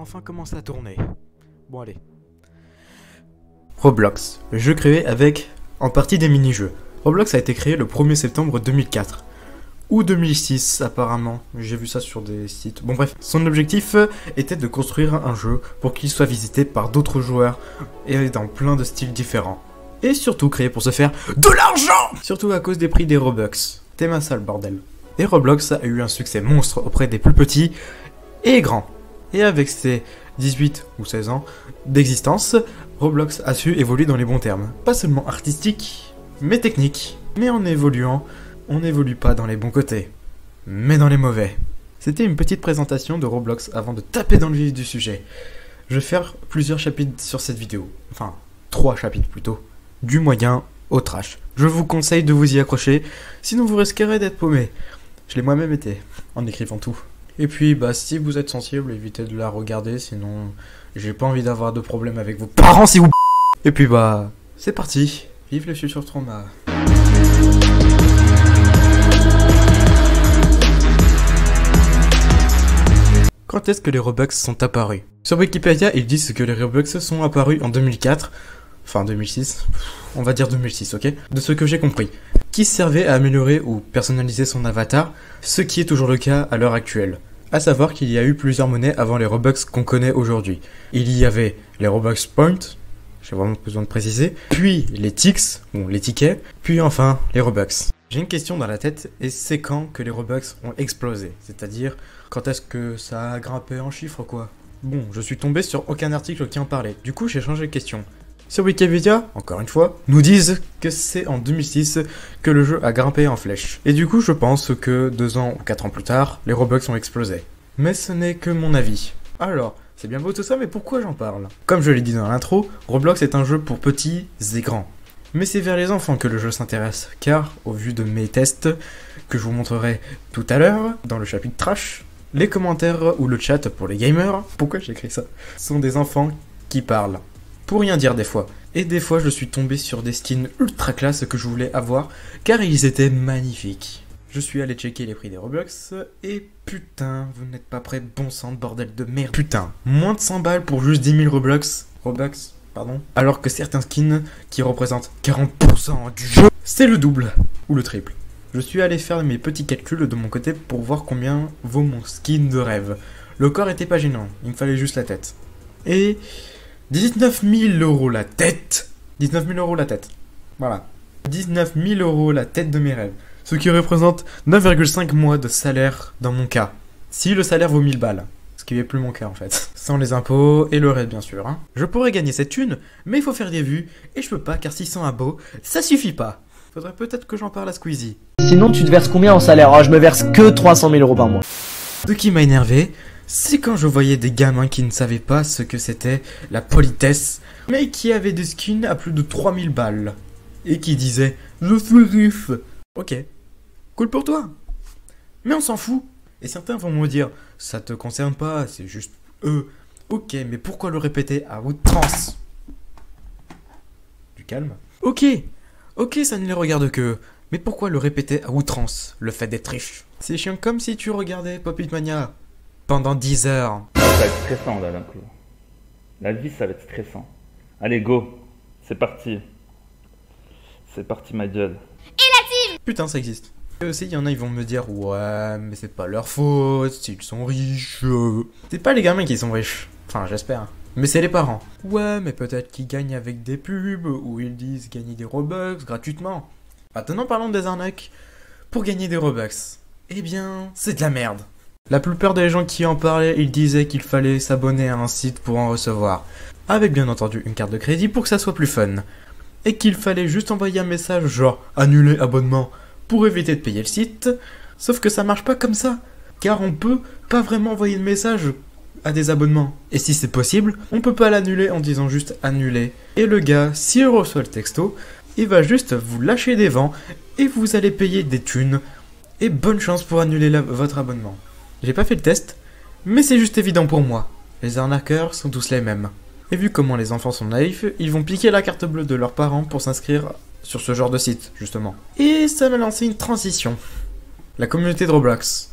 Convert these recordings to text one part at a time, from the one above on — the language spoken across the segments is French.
enfin commencer à tourner. Bon allez. Roblox, le jeu créé avec en partie des mini-jeux. Roblox a été créé le 1er septembre 2004. Ou 2006 apparemment, j'ai vu ça sur des sites. Bon bref, son objectif était de construire un jeu pour qu'il soit visité par d'autres joueurs et dans plein de styles différents. Et surtout créé pour se faire de l'argent. Surtout à cause des prix des Robux. T'es ma sale bordel. Et Roblox a eu un succès monstre auprès des plus petits et grands. Et avec ses 18 ou 16 ans d'existence, Roblox a su évoluer dans les bons termes. Pas seulement artistique, mais technique. Mais en évoluant, on n'évolue pas dans les bons côtés, mais dans les mauvais. C'était une petite présentation de Roblox avant de taper dans le vif du sujet. Je vais faire plusieurs chapitres sur cette vidéo. Enfin, 3 chapitres plutôt. Du moyen au trash. Je vous conseille de vous y accrocher, sinon vous risquerez d'être paumé. Je l'ai moi-même été, en écrivant tout. Et puis, bah, si vous êtes sensible, évitez de la regarder, sinon j'ai pas envie d'avoir de problème avec vos parents si vous... Et puis bah, c'est parti. Vive les futurs traumas. Quand est-ce que les Robux sont apparus? Sur Wikipédia, ils disent que les Robux sont apparus en 2004, enfin 2006, on va dire 2006, ok? De ce que j'ai compris. Qui servait à améliorer ou personnaliser son avatar, ce qui est toujours le cas à l'heure actuelle. A savoir qu'il y a eu plusieurs monnaies avant les Robux qu'on connaît aujourd'hui. Il y avait les Robux Points, j'ai vraiment besoin de préciser, puis les Tix, ou les tickets, puis enfin les Robux. J'ai une question dans la tête, et c'est quand que les Robux ont explosé? C'est-à-dire, quand est-ce que ça a grimpé en chiffres quoi? Bon, je suis tombé sur aucun article qui en parlait, du coup j'ai changé de question. Sur Wikipédia, encore une fois, nous disent que c'est en 2006 que le jeu a grimpé en flèche. Et du coup je pense que 2 ans ou 4 ans plus tard, les Robux ont explosé. Mais ce n'est que mon avis. Alors, c'est bien beau tout ça, mais pourquoi j'en parle? Comme je l'ai dit dans l'intro, Roblox est un jeu pour petits et grands. Mais c'est vers les enfants que le jeu s'intéresse, car au vu de mes tests, que je vous montrerai tout à l'heure, dans le chapitre trash, les commentaires ou le chat pour les gamers, pourquoi j'ai écrit ça, sont des enfants qui parlent. Pour rien dire des fois. Et des fois je suis tombé sur des skins ultra classe que je voulais avoir, car ils étaient magnifiques. Je suis allé checker les prix des Robux, et putain, vous n'êtes pas prêts, bon sang de bordel de merde. Putain, moins de 100 balles pour juste 10 000 Robux, pardon, alors que certains skins qui représentent 40% du jeu, c'est le double, ou le triple. Je suis allé faire mes petits calculs de mon côté pour voir combien vaut mon skin de rêve. Le corps était pas gênant, il me fallait juste la tête. Et 19 000 € la tête. 19 000 € la tête. Voilà. 19 000 € la tête de mes rêves. Ce qui représente 9,5 mois de salaire dans mon cas. Si le salaire vaut 1000 balles. Ce qui n'est plus mon cas en fait. Sans les impôts et le reste bien sûr. Hein. Je pourrais gagner cette thune, mais il faut faire des vues. Et je peux pas car 600 abos, ça suffit pas. Faudrait peut-être que j'en parle à Squeezie. Sinon tu te verses combien en salaire? Oh, je me verse que 300 000 € par mois. Ce qui m'a énervé, c'est quand je voyais des gamins qui ne savaient pas ce que c'était la politesse, mais qui avaient des skins à plus de 3000 balles. Et qui disaient « Je suis riche ». Ok, cool pour toi. Mais on s'en fout. Et certains vont me dire « Ça te concerne pas, c'est juste eux ». Ok, mais pourquoi le répéter à outrance? Du calme. Ok, ça ne les regarde que. Mais pourquoi le répéter à outrance, le fait d'être riche? C'est chiant comme si tu regardais Pop-It Mania pendant 10 heures. Ça va être stressant là d'un coup. La vie ça va être stressant. Allez go, c'est parti. C'est parti ma gueule. Putain ça existe. Et aussi il y en a ils vont me dire ouais mais c'est pas leur faute s'ils sont riches. C'est pas les gamins qui sont riches. Enfin j'espère. Mais c'est les parents. Ouais mais peut-être qu'ils gagnent avec des pubs ou ils disent gagner des Robux gratuitement. Maintenant parlons des arnaques pour gagner des Robux. Eh bien c'est de la merde. La plupart des gens qui en parlaient, ils disaient qu'il fallait s'abonner à un site pour en recevoir. Avec bien entendu une carte de crédit pour que ça soit plus fun. Et qu'il fallait juste envoyer un message genre « Annuler abonnement » pour éviter de payer le site. Sauf que ça marche pas comme ça. Car on peut pas vraiment envoyer de message à des abonnements. Et si c'est possible, on peut pas l'annuler en disant juste « Annuler ». Et le gars, s'il reçoit le texto, il va juste vous lâcher des vents et vous allez payer des thunes. Et bonne chance pour annuler votre abonnement. J'ai pas fait le test, mais c'est juste évident pour moi. Les arnaqueurs sont tous les mêmes. Et vu comment les enfants sont naïfs, ils vont piquer la carte bleue de leurs parents pour s'inscrire sur ce genre de site, justement. Et ça m'a lancé une transition. La communauté de Roblox.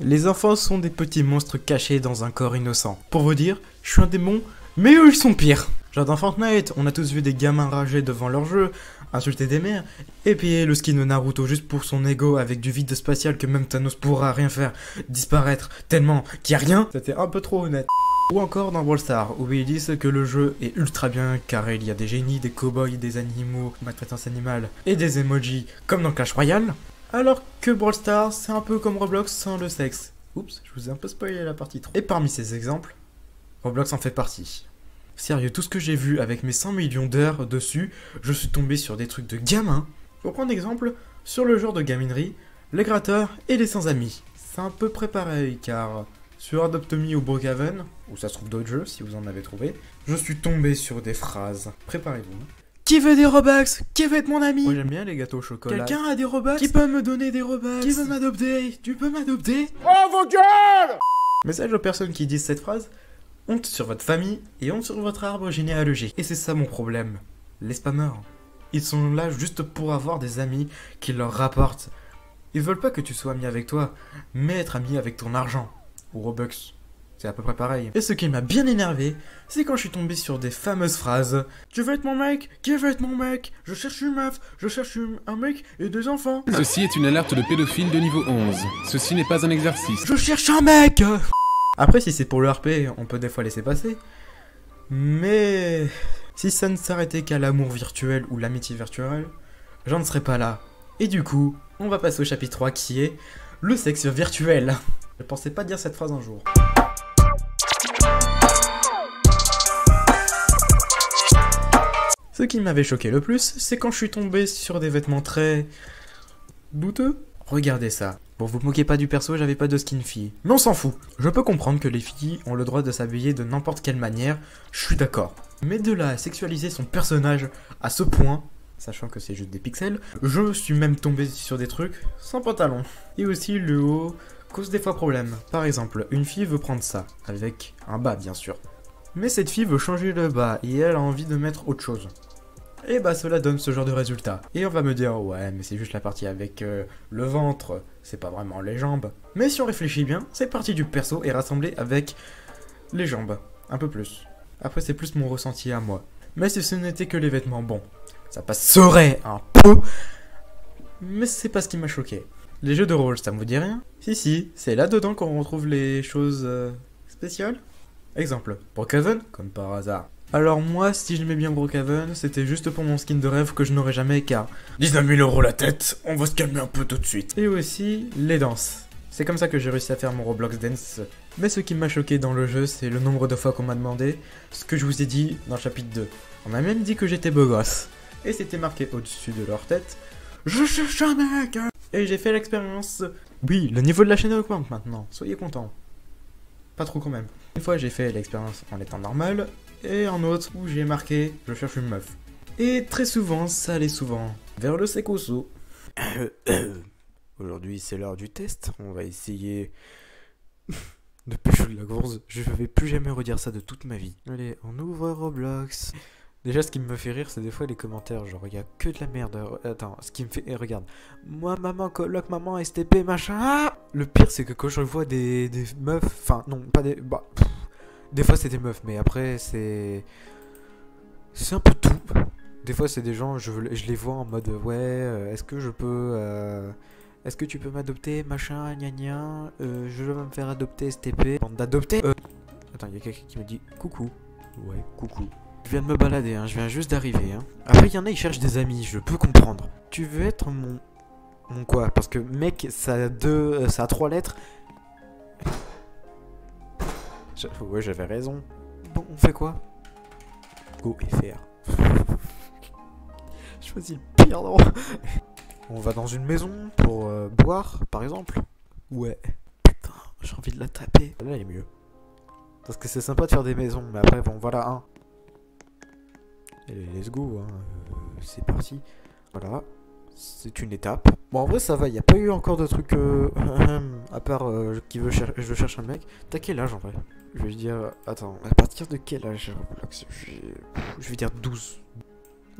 Les enfants sont des petits monstres cachés dans un corps innocent. Pour vous dire, je suis un démon, mais eux ils sont pires. Genre dans Fortnite, on a tous vu des gamins rager devant leur jeu, insulter des mères, et payer le skin de Naruto juste pour son ego avec du vide spatial que même Thanos pourra rien faire, disparaître tellement qu'il n'y a rien. C'était un peu trop honnête. Ou encore dans Brawl Stars, où ils disent que le jeu est ultra bien car il y a des génies, des cow-boys, des animaux, maltraitance animale et des emojis comme dans Clash Royale. Alors que Brawl Stars, c'est un peu comme Roblox sans le sexe. Oups, je vous ai un peu spoilé la partie 3. Et parmi ces exemples, Roblox en fait partie. Sérieux, tout ce que j'ai vu avec mes 100 millions d'heures dessus, je suis tombé sur des trucs de gamins. Pour prendre exemple, sur le genre de gaminerie, les gratteurs et les sans-amis. C'est un peu près pareil car sur Adopt Me ou Brookhaven, où ça se trouve d'autres jeux si vous en avez trouvé, je suis tombé sur des phrases. Préparez-vous. Qui veut des Robux? Qui veut être mon ami? Moi j'aime bien les gâteaux au chocolat. Quelqu'un a des Robux? Qui peut me donner des Robux? Qui veut m'adopter? Tu peux m'adopter? Oh vos gueules! Message aux personnes qui disent cette phrase. Honte sur votre famille et honte sur votre arbre généalogique. Et c'est ça mon problème. Les spammers. Ils sont là juste pour avoir des amis qui leur rapportent. Ils veulent pas que tu sois ami avec toi, mais être ami avec ton argent. Ou Robux. C'est à peu près pareil. Et ce qui m'a bien énervé, c'est quand je suis tombé sur des fameuses phrases. Tu veux être mon mec? Qui veut être mon mec? Je cherche une meuf, je cherche un mec et deux enfants. Ceci est une alerte de pédophile de niveau 11. Ceci n'est pas un exercice. Je cherche un mec! Après, si c'est pour le RP, on peut des fois laisser passer. Mais si ça ne s'arrêtait qu'à l'amour virtuel ou l'amitié virtuelle, j'en ne serais pas là. Et du coup, on va passer au chapitre 3 qui est le sexe virtuel. Je pensais pas dire cette phrase un jour. Ce qui m'avait choqué le plus, c'est quand je suis tombé sur des vêtements très douteux. Regardez ça. Bon, vous moquez pas du perso, j'avais pas de skin fille. Mais on s'en fout. Je peux comprendre que les filles ont le droit de s'habiller de n'importe quelle manière, je suis d'accord. Mais de là à sexualiser son personnage à ce point, sachant que c'est juste des pixels, je suis même tombé sur des trucs sans pantalon. Et aussi le haut cause des fois problème. Par exemple, une fille veut prendre ça, avec un bas bien sûr. Mais cette fille veut changer le bas et elle a envie de mettre autre chose. Et bah cela donne ce genre de résultat. Et on va me dire, ouais mais c'est juste la partie avec le ventre, c'est pas vraiment les jambes. Mais si on réfléchit bien, cette partie du perso est rassemblée avec les jambes, un peu plus. Après c'est plus mon ressenti à moi. Mais si ce n'était que les vêtements, bon, ça passerait un peu, mais c'est pas ce qui m'a choqué. Les jeux de rôle, ça me vous dit rien? Si, c'est là-dedans qu'on retrouve les choses spéciales. Exemple, Brookhaven, comme par hasard. Alors moi, si j'aimais bien Brookhaven, c'était juste pour mon skin de rêve que je n'aurais jamais car 19 000 € la tête, on va se calmer un peu tout de suite. Et aussi, les danses. C'est comme ça que j'ai réussi à faire mon Roblox Dance. Mais ce qui m'a choqué dans le jeu, c'est le nombre de fois qu'on m'a demandé ce que je vous ai dit dans le chapitre 2. On m'a même dit que j'étais beau gosse. Et c'était marqué au-dessus de leur tête, je cherche un mec. Et j'ai fait l'expérience. Oui, le niveau de la chaîne augmente maintenant, soyez contents. Pas trop quand même. Une fois j'ai fait l'expérience en étant normal, et un autre où j'ai marqué je cherche une meuf. Et très souvent, ça allait souvent vers le secoso. Aujourd'hui c'est l'heure du test, on va essayer de pécho de la gourze. Je vais plus jamais redire ça de toute ma vie. Allez, on ouvre Roblox. Déjà ce qui me fait rire c'est des fois les commentaires, genre il y a que de la merde. Attends, ce qui me fait... regarde. Moi, maman, coloc, maman, STP, machin. Ah, le pire c'est que quand je vois des meufs, enfin non, pas des... Bah, des fois c'est des meufs, mais après c'est un peu tout. Des fois c'est des gens, je les vois en mode ouais, est-ce que je peux... est-ce que tu peux m'adopter, machin, gna gna, je veux me faire adopter STP. Bande d'adopter. Attends, il y a quelqu'un qui me dit coucou. Ouais, coucou. Je viens de me balader, hein, je viens juste d'arriver. Hein. Après, il y en a, ils cherchent des amis, je peux comprendre. Tu veux être mon quoi? Parce que mec, ça a 3 lettres. Ouais, j'avais raison. Bon, on fait quoi? Go et faire. Je choisis le pire endroit. On va dans une maison pour boire, par exemple. Ouais. Putain, j'ai envie de la taper. Là, il est mieux. Parce que c'est sympa de faire des maisons, mais après, bon, voilà, hein. Allez, let's go, hein. C'est parti. Voilà, c'est une étape. Bon, en vrai, ça va, il n'y a pas eu encore de trucs à part je cherche un mec. T'as quel âge en vrai? Je vais dire, attends, à partir de quel âge? Je vais dire 12.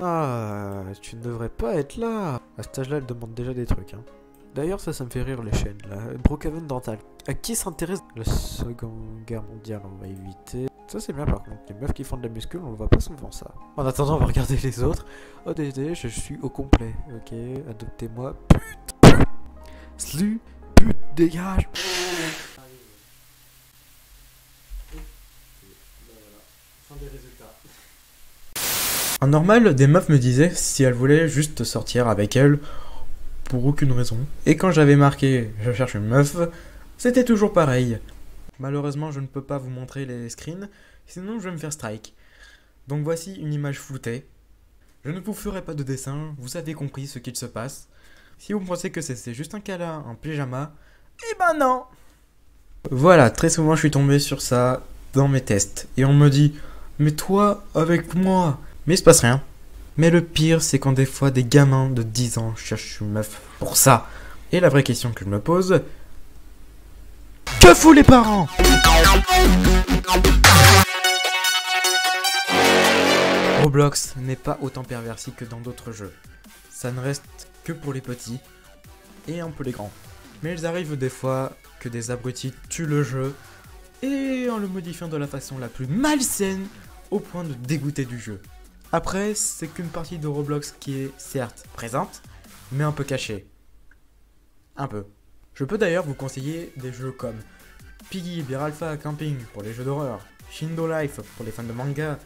Ah, tu ne devrais pas être là. À cet âge-là, elle demande déjà des trucs, hein. D'ailleurs, ça me fait rire les chaînes là. Brookhaven Dental. À qui s'intéresse la Seconde Guerre mondiale? On va éviter. Ça c'est bien par contre. Les meufs qui font de la muscu, on voit pas souvent ça. En attendant, on va regarder les autres. ODD, je suis au complet. Ok, adoptez-moi. Pute. Slu. Pute, dégage. En normal, des meufs me disaient si elles voulaient juste sortir avec elles pour aucune raison. Et quand j'avais marqué je cherche une meuf, c'était toujours pareil. Malheureusement, je ne peux pas vous montrer les screens, sinon je vais me faire strike. Donc voici une image floutée. Je ne vous ferai pas de dessin, vous avez compris ce qu'il se passe. Si vous pensez que c'est juste un câlin en pyjama, eh ben non! Voilà, très souvent je suis tombé sur ça dans mes tests. Et on me dit, mais toi, avec moi. Mais il se passe rien. Mais le pire, c'est quand des fois des gamins de 10 ans cherchent une meuf pour ça. Et la vraie question que je me pose, que font les parents? Roblox n'est pas autant perverti que dans d'autres jeux. Ça ne reste que pour les petits et un peu les grands. Mais il arrive des fois que des abrutis tuent le jeu et en le modifiant de la façon la plus malsaine au point de dégoûter du jeu. Après, c'est qu'une partie de Roblox qui est certes présente, mais un peu cachée. Un peu. Je peux d'ailleurs vous conseiller des jeux comme Piggy Bear Alpha Camping pour les jeux d'horreur, Shindo Life pour les fans de manga,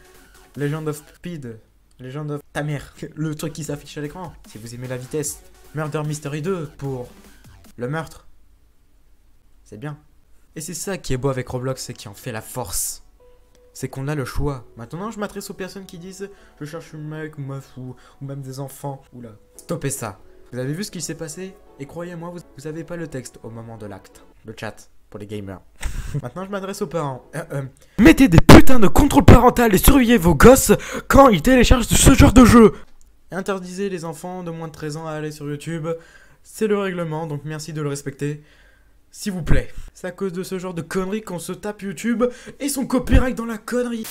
Legend of Speed, Legend of ta mère, le truc qui s'affiche à l'écran si vous aimez la vitesse, Murder Mystery 2 pour le meurtre. C'est bien. Et c'est ça qui est beau avec Roblox et qui en fait la force. C'est qu'on a le choix. Maintenant, je m'adresse aux personnes qui disent je cherche une mec, une meuf ou même des enfants. Oula, stoppez ça. Vous avez vu ce qui s'est passé? Et croyez-moi, vous avez pas le texte au moment de l'acte. Le chat pour les gamers. Maintenant, je m'adresse aux parents. Mettez des putains de contrôle parental et surveillez vos gosses quand ils téléchargent ce genre de jeu. Interdisez les enfants de moins de 13 ans à aller sur YouTube. C'est le règlement, donc merci de le respecter. S'il vous plaît. C'est à cause de ce genre de conneries qu'on se tape YouTube et son copyright dans la connerie.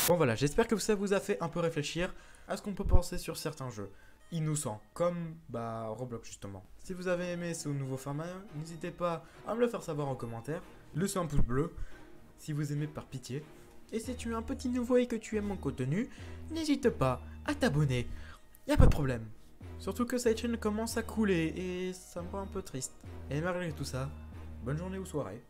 Bon voilà, j'espère que ça vous a fait un peu réfléchir à ce qu'on peut penser sur certains jeux innocents, comme Roblox justement. Si vous avez aimé ce nouveau format, n'hésitez pas à me le faire savoir en commentaire. Laissez un pouce bleu si vous aimez par pitié. Et si tu es un petit nouveau et que tu aimes mon contenu, n'hésite pas à t'abonner. Y a pas de problème. Surtout que cette chaîne commence à couler et ça me rend un peu triste. Et malgré tout ça, bonne journée ou soirée.